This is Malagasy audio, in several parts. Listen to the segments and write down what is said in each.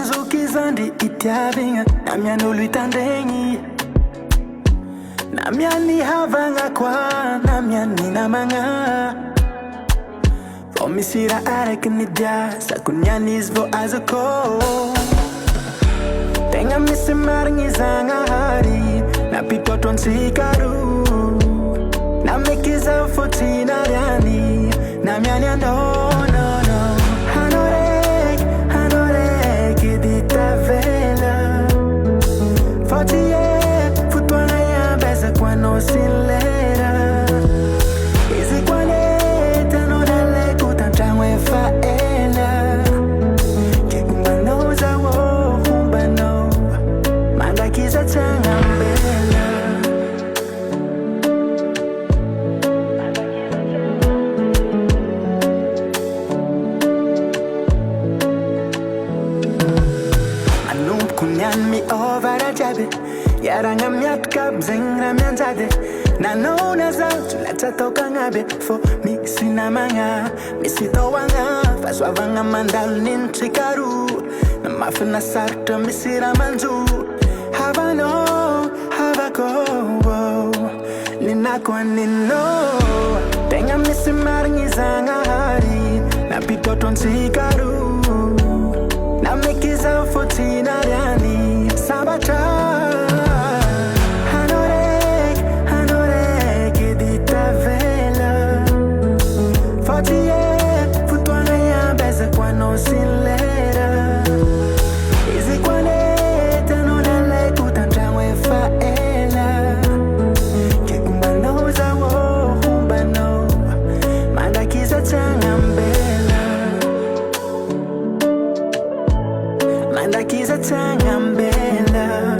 Zokizandry itiavigna namian'olo hitandregny namian'ny havagna koa namian'ny namagna vao misy raha araky nidiasako niany izy vao azoko tegna misy marigny Zagnahary nampitotro antsika roa nameky zaho fotsiny ariany namiany anao Silera Easy qualeta non è le cutangiamo e faela Che umano za wo umbano Manda kisa changa mbela Anum kunyan mi ovara jabe Yaranga miatka bzengra mianzade Nanona zatu leta toka ngabe Fo misi namanga Misi towanga Faswavanga mandalu nintrikaru Na mafina sarta misi ramanzu Havano, havako Ninakwa nino Tenga misi maringi Zagnahary Napitoto ntsikaru Na mekiza fotina riani Sabatra Silera Easy qualeta non è le cutangiamo e faela Che umbano za wo umbano Manda kisa changa mbela Manda kisa changa mbela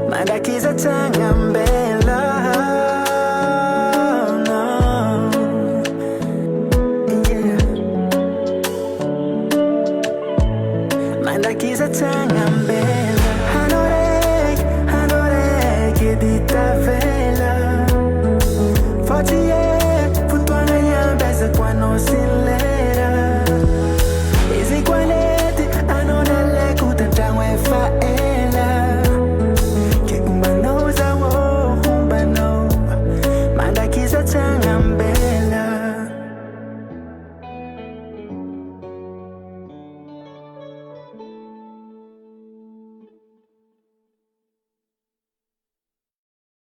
Manda kisa changa mbela It's a time